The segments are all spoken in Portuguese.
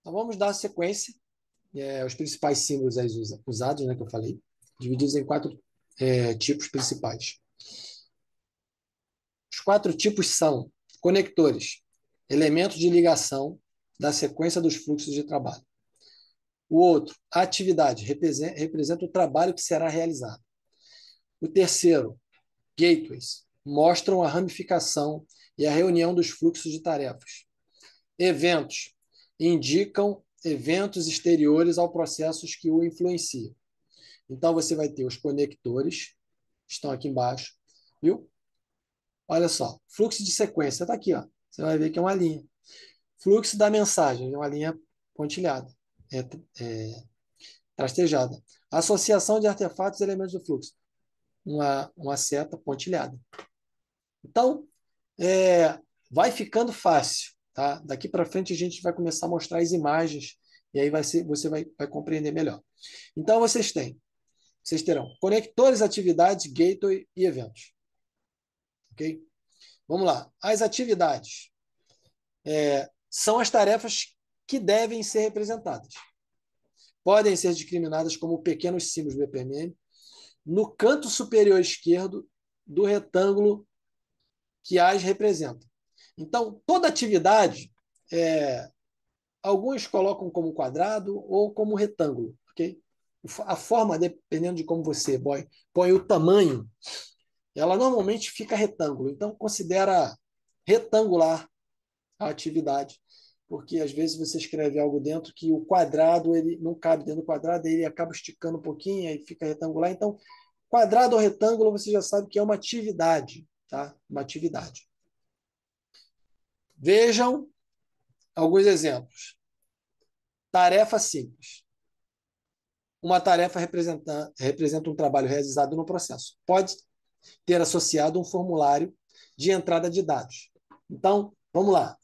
Então, vamos dar sequência, os principais símbolos aí usados, né, que eu falei, divididos em 4 tipos principais. Os 4 tipos são conectores, elementos de ligação da sequência dos fluxos de trabalho. O outro, atividade, representa o trabalho que será realizado. O terceiro, gateways, mostram a ramificação e a reunião dos fluxos de tarefas. Eventos, indicam eventos exteriores ao processos que o influenciam. Então, você vai ter os conectores, estão aqui embaixo, viu? Olha só, fluxo de sequência, está aqui, ó. Você vai ver que é uma linha. Fluxo da mensagem, é uma linha pontilhada, trastejada. Associação de artefatos e elementos do fluxo, uma seta pontilhada. Então, vai ficando fácil. Tá? Daqui para frente a gente vai começar a mostrar as imagens e aí você vai compreender melhor. Então, vocês terão conectores, atividades, gateway e eventos. Ok? Vamos lá. As atividades são as tarefas que devem ser representadas. Podem ser discriminadas como pequenos símbolos BPMN no canto superior esquerdo do retângulo que as representa. Então, toda atividade, alguns colocam como quadrado ou como retângulo. Okay? A forma, dependendo de como você põe o tamanho, ela normalmente fica retângulo. Então, considera retangular a atividade, porque às vezes você escreve algo dentro que o quadrado ele não cabe dentro do quadrado, ele acaba esticando um pouquinho e fica retangular. Então, quadrado ou retângulo, você já sabe que é uma atividade, tá? Uma atividade. Vejam alguns exemplos. Tarefa simples. Uma tarefa representa um trabalho realizado no processo. Pode ter associado um formulário de entrada de dados. Então, vamos lá.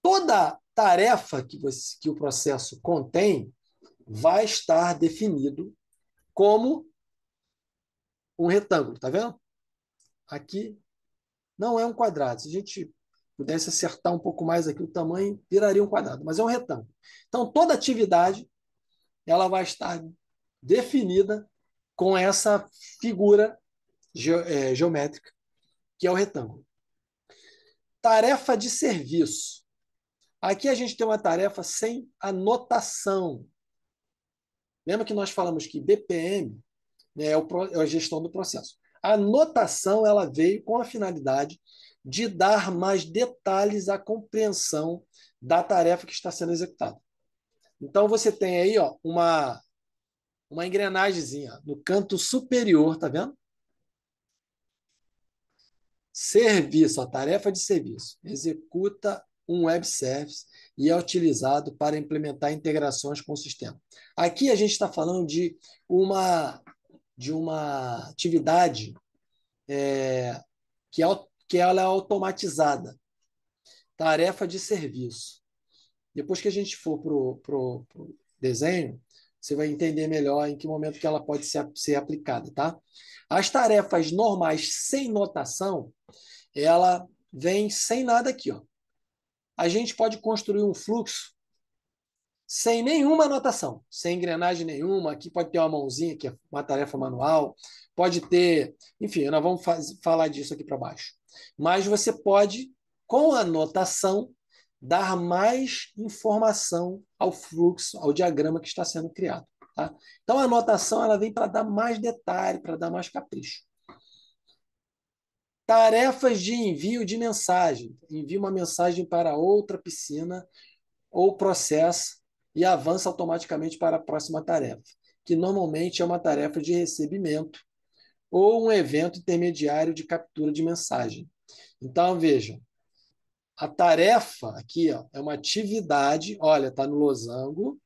Toda tarefa que o processo contém vai estar definido como um retângulo, tá vendo? Aqui não é um quadrado. Se a gente pudesse acertar um pouco mais aqui o tamanho, viraria um quadrado, mas é um retângulo. Então, toda atividade ela vai estar definida com essa figura geométrica, que é o retângulo. Tarefa de serviço. Aqui a gente tem uma tarefa sem anotação. Lembra que nós falamos que BPM, né, é a gestão do processo. A anotação ela veio com a finalidade de dar mais detalhes à compreensão da tarefa que está sendo executada. Então, você tem aí uma engrenagemzinha no canto superior, tá vendo? Serviço, a tarefa de serviço. Executa um web service e é utilizado para implementar integrações com o sistema. Aqui a gente está falando de uma atividade que ela é automatizada. Tarefa de serviço. Depois que a gente for para o desenho, você vai entender melhor em que momento que ela pode ser aplicada. Tá? As tarefas normais sem notação, ela vem sem nada aqui. Ó. A gente pode construir um fluxo sem nenhuma anotação, sem engrenagem nenhuma. Aqui pode ter uma mãozinha, que é uma tarefa manual, pode ter... Enfim, nós vamos falar disso aqui para baixo. Mas você pode, com a anotação, dar mais informação ao fluxo, ao diagrama que está sendo criado. Tá? Então, a anotação ela vem para dar mais detalhe, para dar mais capricho. Tarefas de envio de mensagem. Envia uma mensagem para outra piscina ou processo e avança automaticamente para a próxima tarefa, que normalmente é uma tarefa de recebimento ou um evento intermediário de captura de mensagem. Então, vejam, a tarefa aqui é uma atividade, olha, está no losango,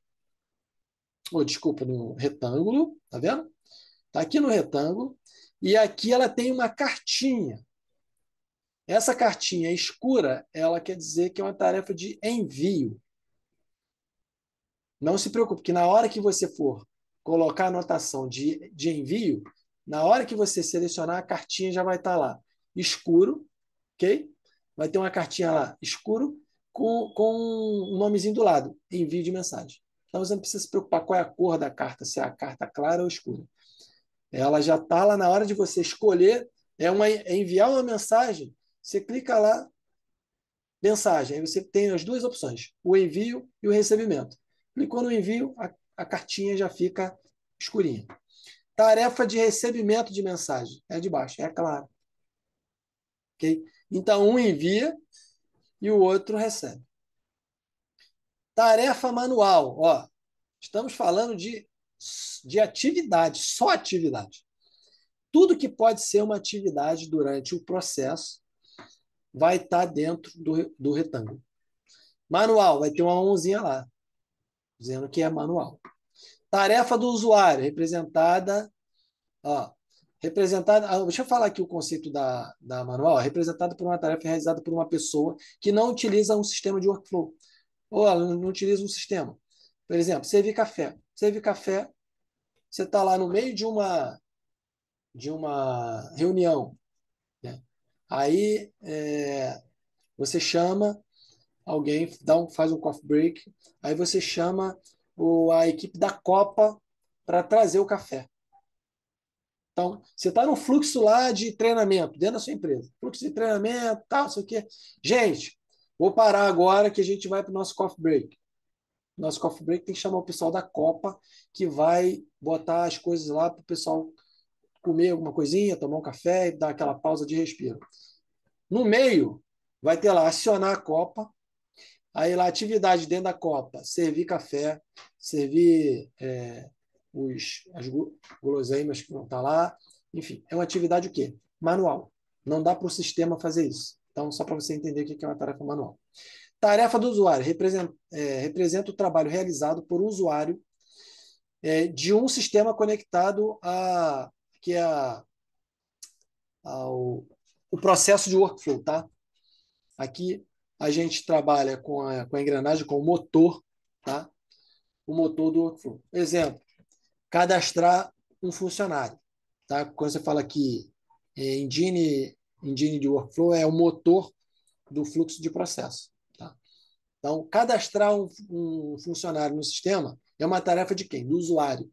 ou desculpa, no retângulo, tá vendo? Está aqui no retângulo, e aqui ela tem uma cartinha. Essa cartinha escura, ela quer dizer que é uma tarefa de envio. Não se preocupe, que na hora que você for colocar a anotação de envio, na hora que você selecionar, a cartinha já vai estar lá escuro, ok? Vai ter uma cartinha lá escuro com um nomezinho do lado, envio de mensagem. Então você não precisa se preocupar qual é a cor da carta, se é a carta clara ou escura. Ela já está lá na hora de você escolher, é enviar uma mensagem, você clica lá, mensagem, aí você tem as duas opções, o envio e o recebimento. Clicou no envio, a cartinha já fica escurinha. Tarefa de recebimento de mensagem, é de baixo, é claro. Okay? Então, um envia e o outro recebe. Tarefa manual, ó, estamos falando de atividade, só atividade. Tudo que pode ser uma atividade durante o processo vai estar dentro do retângulo. Manual, vai ter uma mãozinha lá, dizendo que é manual. Tarefa do usuário, representada. Ó, deixa eu falar aqui o conceito da manual. Representada por uma tarefa realizada por uma pessoa que não utiliza um sistema de workflow. Ou ela não utiliza um sistema. Por exemplo, servir café. Servir café, você está lá no meio de uma reunião. Né? Aí você chama alguém, faz um coffee break, aí você chama a equipe da Copa para trazer o café. Então, você está no fluxo lá de treinamento, dentro da sua empresa. Fluxo de treinamento, tal, não sei o quê. Gente, vou parar agora que a gente vai para o nosso coffee break. Nosso coffee break tem que chamar o pessoal da Copa, que vai botar as coisas lá para o pessoal comer alguma coisinha, tomar um café e dar aquela pausa de respiro. No meio, vai ter lá acionar a Copa, aí lá atividade dentro da Copa, servir café, servir as guloseimas que vão estar lá. Enfim, é uma atividade o quê? Manual. Não dá para o sistema fazer isso. Então, só para você entender o que é uma tarefa manual. Tarefa do usuário. Representa o trabalho realizado por um usuário de um sistema conectado que é ao o processo de workflow. Tá? Aqui a gente trabalha com a engrenagem, com o motor, tá? O motor do workflow. Exemplo, cadastrar um funcionário. Tá? Quando você fala que engine de workflow é o motor do fluxo de processo. Tá? Então, cadastrar um funcionário no sistema é uma tarefa de quem? Do usuário.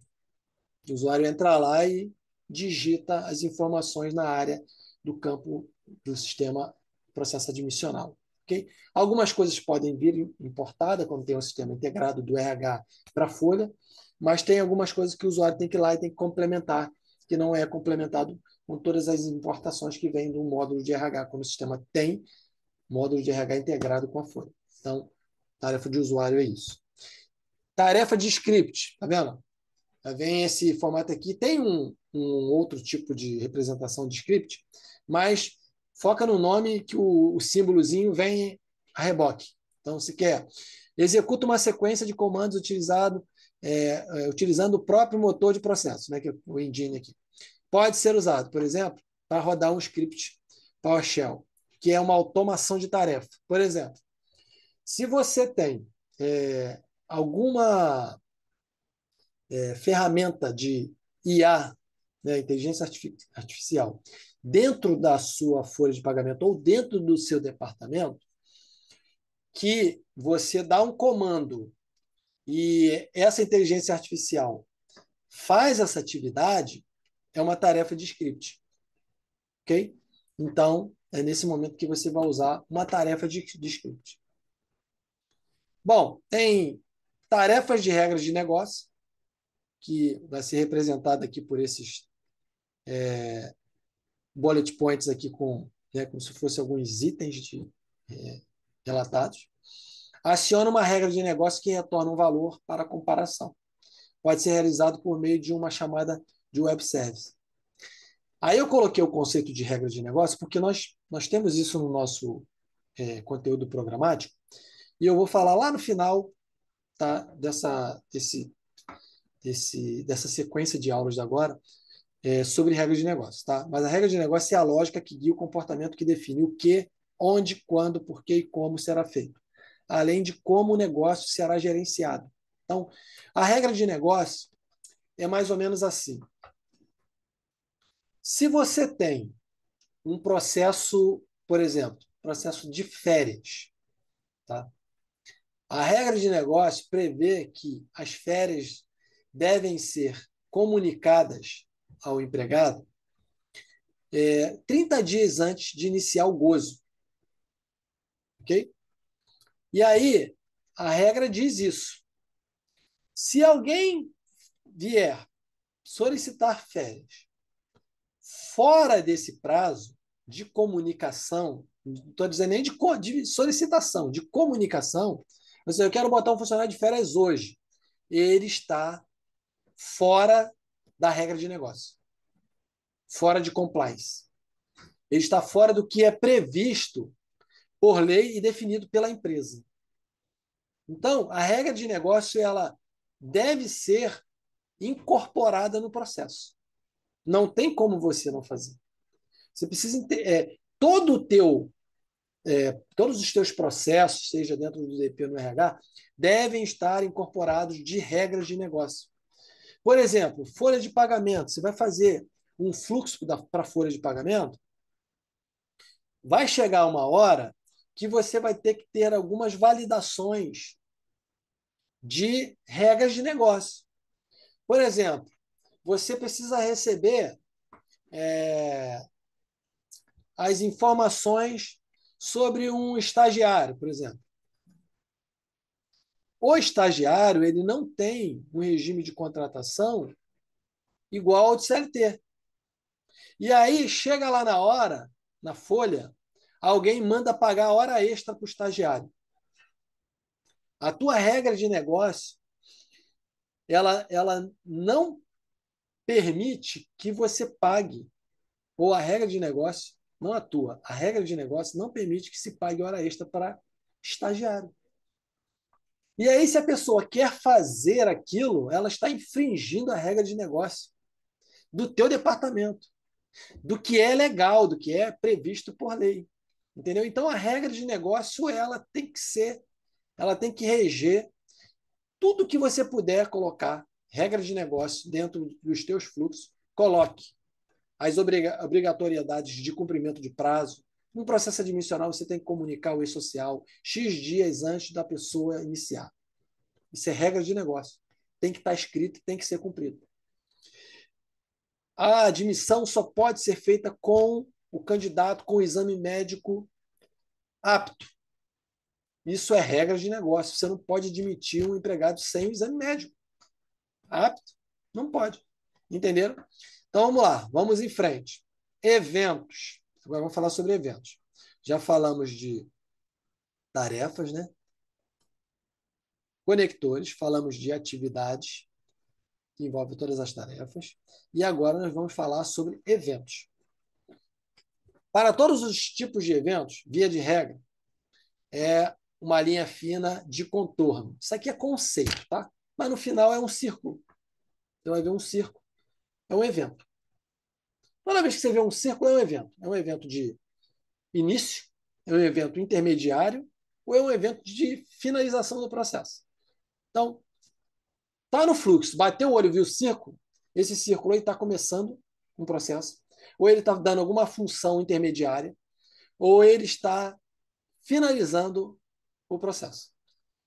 O usuário entra lá e digita as informações na área do campo do sistema processo admissional. Okay? Algumas coisas podem vir importadas, quando tem um sistema integrado do RH para a Folha, mas tem algumas coisas que o usuário tem que ir lá e tem que complementar, que não é complementado com todas as importações que vêm do módulo de RH, quando o sistema tem módulo de RH integrado com a Folha. Então, tarefa de usuário é isso. Tarefa de script, tá vendo? Vem esse formato aqui. Tem um outro tipo de representação de script, mas foca no nome que o símbolozinho vem a reboque. Então, se quer, executa uma sequência de comandos utilizando o próprio motor de processo, né, que é o engine aqui. Pode ser usado, por exemplo, para rodar um script PowerShell, que é uma automação de tarefa. Por exemplo, se você tem alguma ferramenta de IA, né, inteligência artificial, dentro da sua folha de pagamento ou dentro do seu departamento, que você dá um comando e essa inteligência artificial faz essa atividade, é uma tarefa de script. Ok? Então, é nesse momento que você vai usar uma tarefa de script. Bom, tem tarefas de regras de negócio, que vai ser representada aqui por esses bullet points aqui como se fossem alguns itens relatados. Aciona uma regra de negócio que retorna um valor para a comparação. Pode ser realizado por meio de uma chamada de web service. Aí eu coloquei o conceito de regra de negócio porque nós temos isso no nosso conteúdo programático e eu vou falar lá no final, tá, dessa sequência de aulas de agora, sobre regra de negócio. Tá? Mas a regra de negócio é a lógica que guia o comportamento que define o que, onde, quando, por que e como será feito, além de como o negócio será gerenciado. Então, a regra de negócio é mais ou menos assim. Se você tem um processo, por exemplo, processo de férias, tá? A regra de negócio prevê que as férias devem ser comunicadas ao empregado 30 dias antes de iniciar o gozo, ok? E aí, a regra diz isso. Se alguém vier solicitar férias fora desse prazo de comunicação, não estou dizendo nem de solicitação, de comunicação, ou seja, eu quero botar um funcionário de férias hoje. Ele está fora da regra de negócio, fora de compliance. Ele está fora do que é previsto por lei e definido pela empresa. Então, a regra de negócio ela deve ser incorporada no processo. Não tem como você não fazer. Você precisa todo o teu todos os teus processos, seja dentro do DP ou no RH, devem estar incorporados de regras de negócio. Por exemplo, folha de pagamento. Você vai fazer um fluxo para a folha de pagamento, vai chegar uma hora que você vai ter que ter algumas validações de regras de negócio. Por exemplo, você precisa receber as informações sobre um estagiário, por exemplo. O estagiário ele não tem um regime de contratação igual ao de CLT. E aí, chega lá na hora, na folha, alguém manda pagar hora extra para o estagiário. A tua regra de negócio, ela não permite que você pague, ou a regra de negócio, não atua, a regra de negócio não permite que se pague hora extra para estagiário. E aí, se a pessoa quer fazer aquilo, ela está infringindo a regra de negócio do teu departamento, do que é legal, do que é previsto por lei. Entendeu? Então, a regra de negócio ela tem que reger tudo que você puder colocar, regra de negócio dentro dos teus fluxos, coloque as obrigatoriedades de cumprimento de prazo. No processo admissional, você tem que comunicar o e-social X dias antes da pessoa iniciar. Isso é regra de negócio. Tem que estar escrito, tem que ser cumprido. A admissão só pode ser feita com o candidato com o exame médico apto. Isso é regra de negócio. Você não pode admitir um empregado sem o exame médico apto. Não pode. Entenderam? Então vamos lá, vamos em frente. Eventos. Agora vamos falar sobre eventos. Já falamos de tarefas, né? Conectores, falamos de atividades, que envolve todas as tarefas. E agora nós vamos falar sobre eventos. Para todos os tipos de eventos, via de regra, é uma linha fina de contorno. Isso aqui é conceito, tá? Mas no final é um círculo. Você vai ver um círculo. É um evento. Toda vez que você vê um círculo, é um evento. É um evento de início, é um evento intermediário ou é um evento de finalização do processo. Então, está no fluxo, bateu o olho e viu o círculo, esse círculo está começando um processo, ou ele está dando alguma função intermediária, ou ele está finalizando o processo.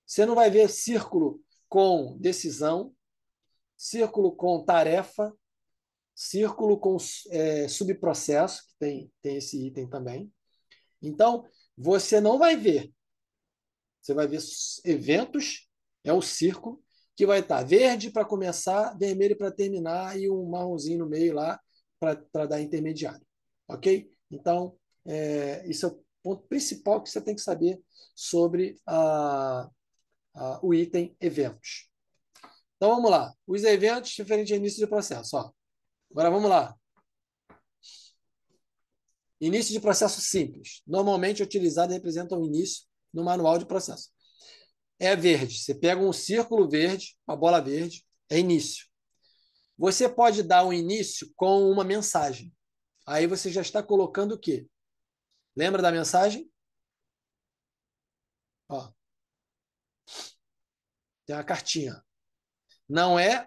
Você não vai ver círculo com decisão, círculo com tarefa, círculo com subprocesso, que tem esse item também. Então, você não vai ver. Você vai ver eventos, é o círculo, que vai estar verde para começar, vermelho para terminar e um marronzinho no meio lá para dar intermediário. Ok? Então, isso é o ponto principal que você tem que saber sobre o item eventos. Então, vamos lá. Os eventos diferentes ao início do processo. Ó. Agora, vamos lá. Início de processo simples. Normalmente utilizado representa o início no manual de processo. É verde. Você pega um círculo verde, uma bola verde, é início. Você pode dar um início com uma mensagem. Aí você já está colocando o quê? Lembra da mensagem? Ó, tem uma cartinha. Não é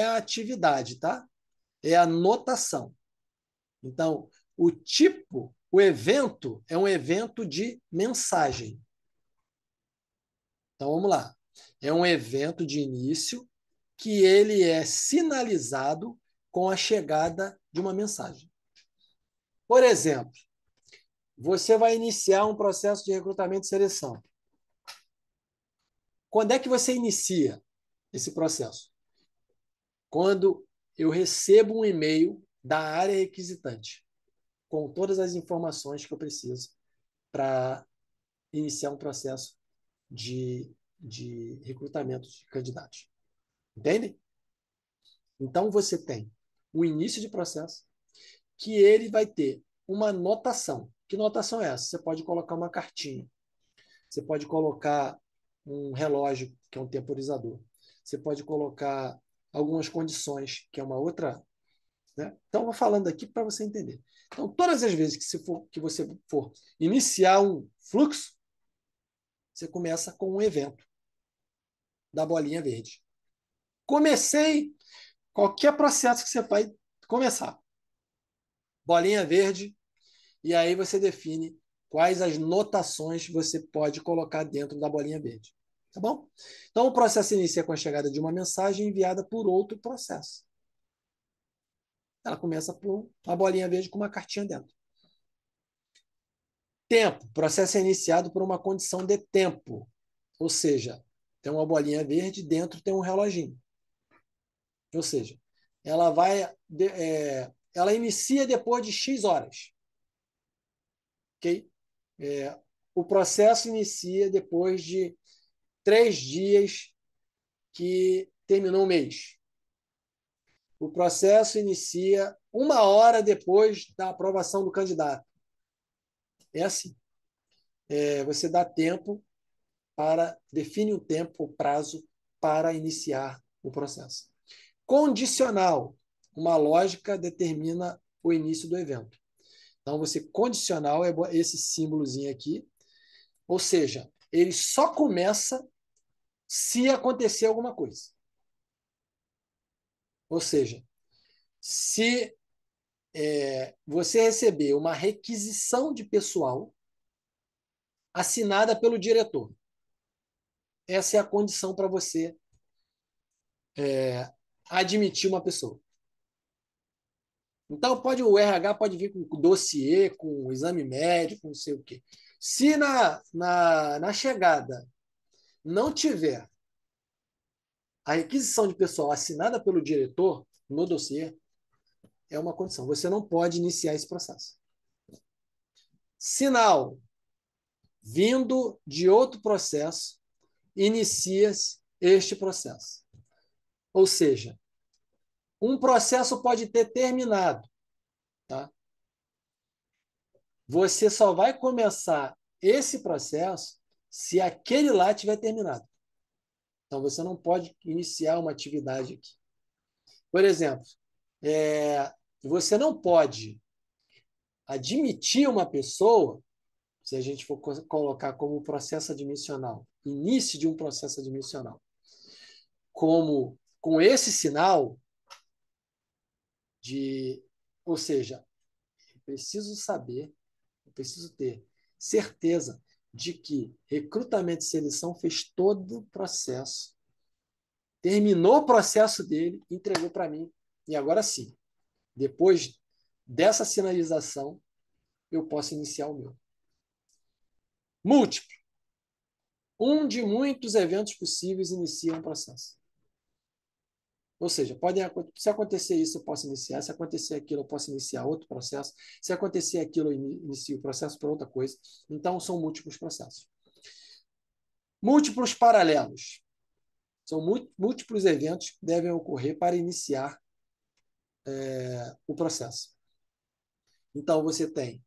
a atividade, tá? É a notação. Então, o evento é um evento de mensagem. Então, vamos lá. É um evento de início que ele é sinalizado com a chegada de uma mensagem. Por exemplo, você vai iniciar um processo de recrutamento e seleção. Quando é que você inicia esse processo? Quando eu recebo um e-mail da área requisitante, com todas as informações que eu preciso para iniciar um processo de recrutamento de candidatos. Entende? Então, você tem o início de processo, que ele vai ter uma notação. Que notação é essa? Você pode colocar uma cartinha, você pode colocar um relógio, que é um temporizador, você pode colocar algumas condições, que é uma outra. Né? Então, vou falando aqui para você entender. Então, todas as vezes que você for iniciar um fluxo, você começa com um evento da bolinha verde. Comecei qualquer processo que você vai começar. Bolinha verde, e aí você define quais as notações você pode colocar dentro da bolinha verde. Tá bom? Então, o processo inicia com a chegada de uma mensagem enviada por outro processo. Ela começa por uma bolinha verde com uma cartinha dentro. Tempo. O processo é iniciado por uma condição de tempo. Ou seja, tem uma bolinha verde, dentro tem um reloginho. Ou seja, ela ela inicia depois de X horas. Ok? O processo inicia depois de 3 dias que terminou o mês. O processo inicia 1 hora depois da aprovação do candidato. É assim. Você dá tempo para, define o tempo, o prazo para iniciar o processo. Condicional. Uma lógica determina o início do evento. Então, você condicional é esse símbolozinho aqui, ou seja, ele só começa se acontecer alguma coisa. Ou seja, se você receber uma requisição de pessoal assinada pelo diretor, essa é a condição para você admitir uma pessoa. Então, o RH pode vir com dossiê, com exame médico, não sei o quê. Se na chegada não tiver a requisição de pessoal assinada pelo diretor no dossiê, é uma condição. Você não pode iniciar esse processo. Sinal vindo de outro processo, inicia-se este processo. Ou seja, um processo pode ter terminado. Tá? Você só vai começar esse processo se aquele lá tiver terminado. Então, você não pode iniciar uma atividade aqui. Por exemplo, você não pode admitir uma pessoa, se a gente for colocar como processo admissional, início de um processo admissional, como com esse sinal de, ou seja, eu preciso saber, eu preciso ter certeza de que recrutamento e seleção fez todo o processo, terminou o processo dele, entregou para mim, e agora sim, depois dessa sinalização, eu posso iniciar o meu. Múltiplo. Um de muitos eventos possíveis inicia um processo. Ou seja, se acontecer isso, eu posso iniciar. Se acontecer aquilo, eu posso iniciar outro processo. Se acontecer aquilo, eu inicio o processo para outra coisa. Então, são múltiplos processos. Múltiplos paralelos. São múltiplos eventos que devem ocorrer para iniciar o processo. Então, você tem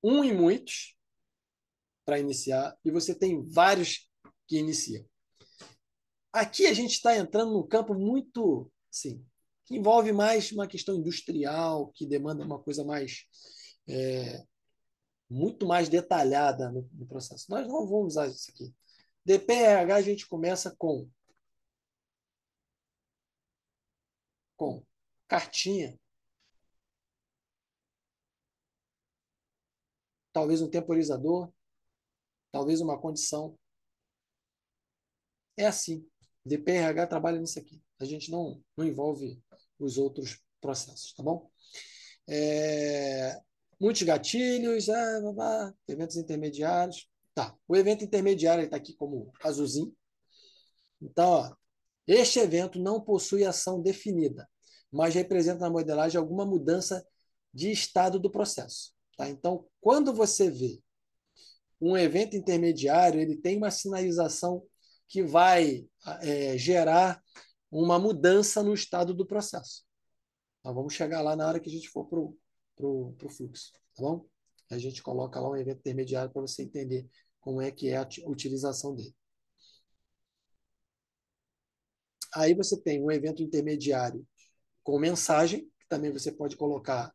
um e muitos para iniciar, e você tem vários que iniciam. Aqui a gente está entrando num campo muito, sim, que envolve mais uma questão industrial, que demanda uma coisa mais, muito mais detalhada no processo. Nós não vamos usar isso aqui. DPRH a gente começa com cartinha, talvez um temporizador, talvez uma condição. É assim. DPRH trabalha nisso aqui. A gente não envolve os outros processos, tá bom? Muitos gatilhos, eventos intermediários. Tá. O evento intermediário está aqui como azulzinho. Então, ó, este evento não possui ação definida, mas representa na modelagem alguma mudança de estado do processo. Tá? Então, quando você vê um evento intermediário, ele tem uma sinalização que vai gerar uma mudança no estado do processo. Então, vamos chegar lá na hora que a gente for para o fluxo. Tá bom? A gente coloca lá um evento intermediário para você entender como é que é a utilização dele. Aí você tem um evento intermediário com mensagem, que também você pode colocar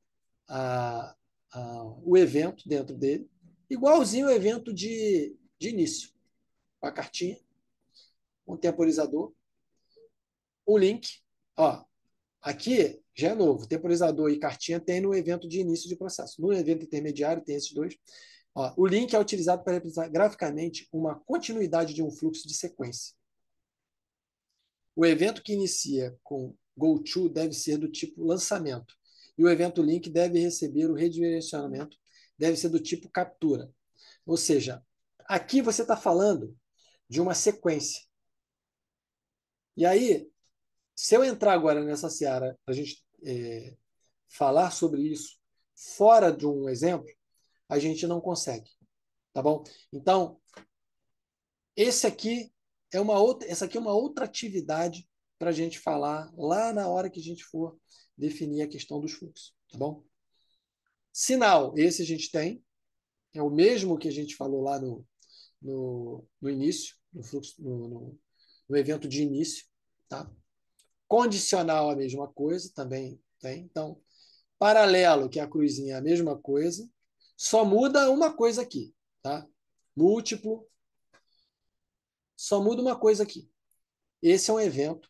o evento dentro dele, igualzinho o evento de início, com a cartinha, um temporizador, um link. Ó, aqui já é novo, temporizador e cartinha tem no evento de início de processo. No evento intermediário tem esses dois. Ó, o link é utilizado para representar graficamente uma continuidade de um fluxo de sequência. O evento que inicia com GoTo deve ser do tipo lançamento, e o evento link deve receber o redirecionamento, deve ser do tipo captura. Ou seja, aqui você está falando de uma sequência. E aí, se eu entrar agora nessa seara, para a gente falar sobre isso fora de um exemplo, a gente não consegue. Tá bom? Então, essa aqui é uma outra atividade para a gente falar lá na hora que a gente for definir a questão dos fluxos, tá bom? Sinal, esse a gente tem, é o mesmo que a gente falou lá no início, no fluxo, no evento de início, tá? Condicional, a mesma coisa, também tem. Então, paralelo, que é a cruzinha, é a mesma coisa, só muda uma coisa aqui, tá? Múltiplo, só muda uma coisa aqui. Esse é um evento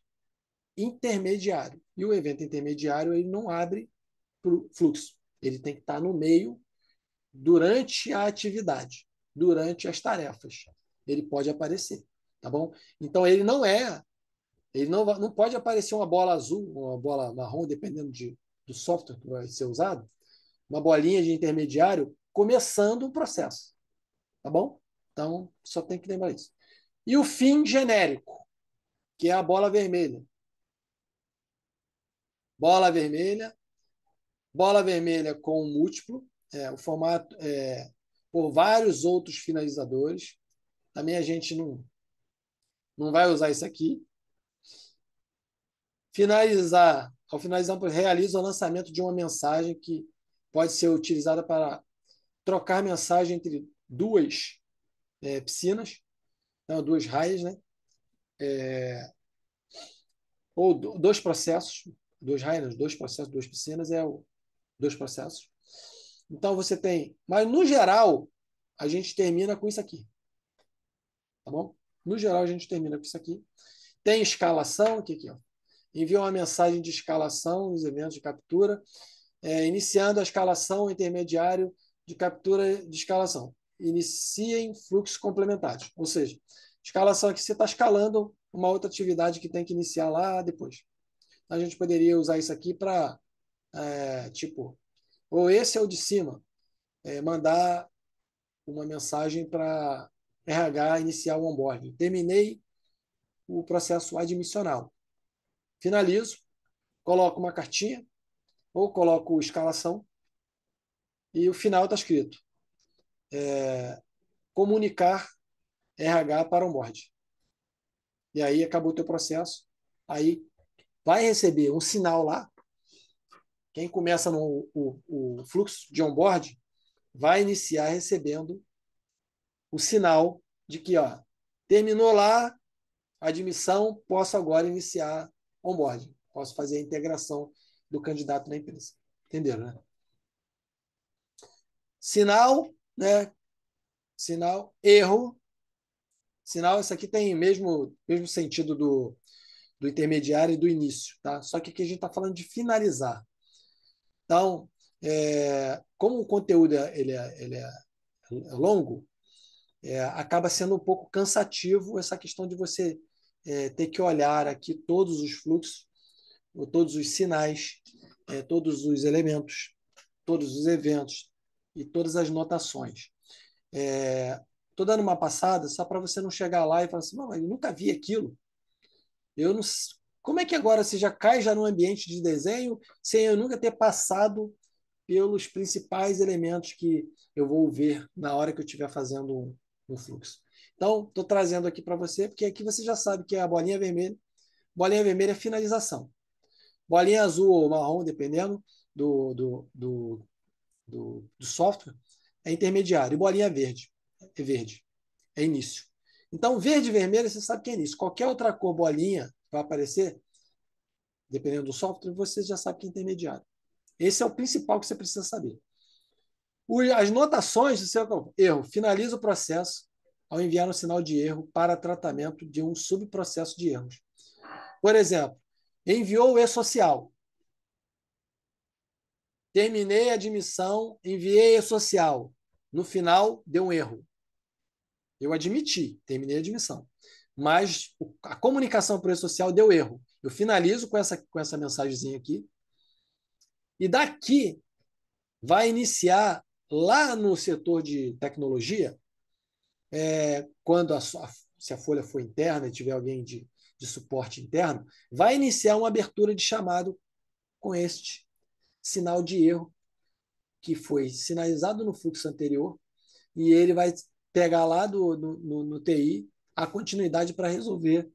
intermediário. E o evento intermediário ele não abre para o fluxo. Ele tem que estar no meio durante a atividade, durante as tarefas. Ele pode aparecer, tá bom? Então ele não pode aparecer uma bola azul, uma bola marrom, dependendo do software que vai ser usado, uma bolinha de intermediário começando um processo, tá bom? Então só tem que lembrar isso. E o fim genérico, que é a bola vermelha. Bola vermelha, bola vermelha com múltiplo, o formato por vários outros finalizadores. Também a gente não vai usar isso aqui. Ao finalizar, realiza o lançamento de uma mensagem que pode ser utilizada para trocar mensagem entre duas piscinas, não, duas raias, né? Ou dois processos, dois raias, dois processos, duas piscinas, dois processos. Então você tem, mas no geral, a gente termina com isso aqui, tá bom? No geral, a gente termina com isso aqui. Tem escalação, aqui, ó. Envia uma mensagem de escalação nos eventos de captura, iniciando a escalação intermediário de captura de escalação. Iniciem fluxos complementares. Ou seja, escalação aqui você está escalando uma outra atividade que tem que iniciar lá depois. A gente poderia usar isso aqui para, tipo, ou esse é o de cima, mandar uma mensagem para RH iniciar o onboarding. Terminei o processo admissional. Finalizo, coloco uma cartinha ou coloco escalação e o final está escrito comunicar RH para onboard. E aí acabou o teu processo. Aí vai receber um sinal lá. Quem começa o fluxo de onboard vai iniciar recebendo o sinal de que terminou lá a admissão, posso agora iniciar onboarding. Posso fazer a integração do candidato na empresa. Entenderam, né? Sinal, né? Sinal, erro. Sinal, isso aqui tem mesmo sentido do intermediário e do início, tá? Só que aqui a gente está falando de finalizar. Então, como o conteúdo ele é longo, acaba sendo um pouco cansativo essa questão de você ter que olhar aqui todos os fluxos, ou todos os sinais, todos os elementos, todos os eventos e todas as notações. Estou dando uma passada só para você não chegar lá e falar assim, não, eu nunca vi aquilo. Eu não... Como é que agora você já cai já no ambiente de desenho sem eu nunca ter passado pelos principais elementos que eu vou ver na hora que eu estiver fazendo um fluxo? Então, estou trazendo aqui para você, porque aqui você já sabe que é a bolinha vermelha. Bolinha vermelha é finalização. Bolinha azul ou marrom, dependendo do software, é intermediário. E bolinha verde é verde, é início. Então, verde e vermelho, você sabe que é início. Qualquer outra cor, bolinha, vai aparecer, dependendo do software, você já sabe que é intermediário. Esse é o principal que você precisa saber. As notações do seu erro. Finaliza o processo ao enviar um sinal de erro para tratamento de um subprocesso de erros. Por exemplo, enviou o e-social. Terminei a admissão, enviei e-social. No final, deu um erro. Eu admiti, terminei a admissão. Mas a comunicação por e-social deu erro. Eu finalizo com essa mensagenzinha aqui. E daqui vai iniciar, lá no setor de tecnologia, quando se a folha for interna e tiver alguém de suporte interno, vai iniciar uma abertura de chamado com este sinal de erro que foi sinalizado no fluxo anterior e ele vai pegar lá no TI a continuidade para resolver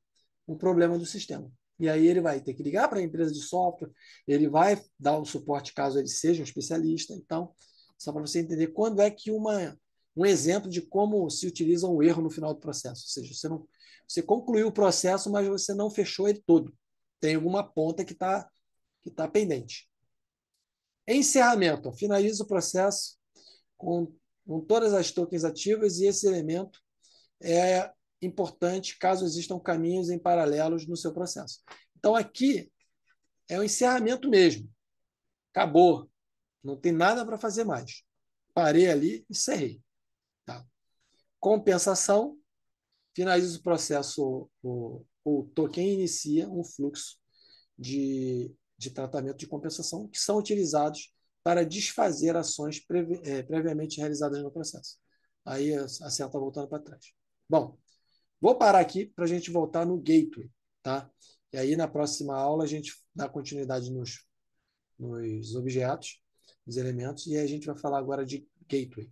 o problema do sistema. E aí ele vai ter que ligar para a empresa de software, ele vai dar o suporte caso ele seja um especialista. Então, só para você entender quando é que um exemplo de como se utiliza um erro no final do processo. Ou seja, você concluiu o processo, mas você não fechou ele todo. Tem alguma ponta que tá pendente. Encerramento. Finaliza o processo com todas as tokens ativas e esse elemento é importante caso existam caminhos em paralelos no seu processo. Então, aqui é o encerramento mesmo. Acabou. Não tem nada para fazer mais. Parei ali, encerrei. Tá? Compensação. Finaliza o processo, o token inicia um fluxo de tratamento de compensação que são utilizados para desfazer ações previamente realizadas no processo. Aí a cena está voltando para trás. Bom, vou parar aqui para a gente voltar no gateway, tá? E aí na próxima aula a gente dá continuidade nos objetos, nos elementos, e aí a gente vai falar agora de gateway.